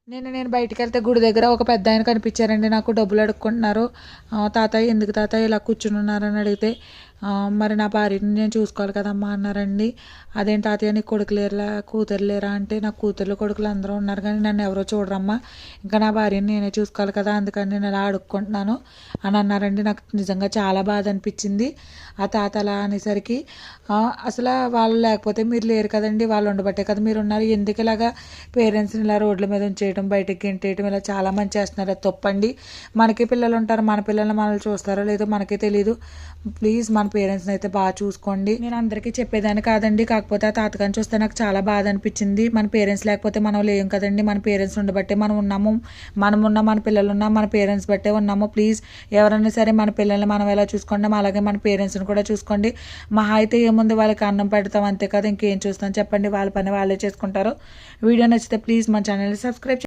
నేను బయటికెళ్తే గుడి దగ్గర ఒక పెద్దాయన కనిపించారండి నాకు. డబ్బులు అడుక్కుంటున్నారు. తాతయ్య ఎందుకు తాతయ్య ఇలా కూర్చునున్నారని అడిగితే, మరి నా భార్యని నేను చూసుకోవాలి కదమ్మా అన్నారండి. అదేంటి తాతయ్య నీకు కొడుకు లేరులా కూతురు లేరా అంటే, నాకు కూతుర్లు కొడుకులు అందరూ ఉన్నారు కానీ నన్ను ఎవరో చూడరమ్మా, ఇంకా నా భార్యని నేనే చూసుకోవాలి కదా, అందుకని నేను ఇలా అడుక్కుంటున్నాను అని అన్నారండి. నాకు నిజంగా చాలా బాధ అనిపించింది ఆ తాత అలా అనేసరికి. అసలు వాళ్ళు లేకపోతే మీరు లేరు కదండి, వాళ్ళు ఉండబట్టే కదా మీరు ఉన్నారు. ఎందుకు ఇలాగా పేరెంట్స్ని ఇలా రోడ్ల మీద ఉంచేయడం, బయటకు గెంటేయడం ఇలా చాలా మంది చేస్తున్నారు. అది తప్పండి. మనకి పిల్లలు ఉంటారు, మన పిల్లల్ని మనల్ని చూస్తారో లేదో మనకే తెలియదు. ప్లీజ్ మన పేరెంట్స్ని అయితే బాగా చూసుకోండి. నేను అందరికీ చెప్పేదాన్ని కాదండి, కాకపోతే ఆ తాతగారిని చూస్తే నాకు చాలా బాధ అనిపించింది. మన పేరెంట్స్ లేకపోతే మనం లేం కదండి, మన పేరెంట్స్ ఉండబట్టే మనం ఉన్నాము. మనం ఉన్న మన పిల్లలు ఉన్నాం, మన పేరెంట్స్ బట్టే ఉన్నాము. ప్లీజ్ ఎవరైనా సరే మన పిల్లల్ని మనం ఎలా చూసుకుంటాం అలాగే మన పేరెంట్స్ని కూడా చూసుకోండి. మహా అయితే ఏముంది, వాళ్ళకి అన్నం పెడతాం అంతే కదా, ఇంకేం చూస్తాం చెప్పండి. వాళ్ళ పని వాళ్ళే చేసుకుంటారు. వీడియో నచ్చితే ప్లీజ్ మన ఛానల్ని సబ్స్క్రైబ్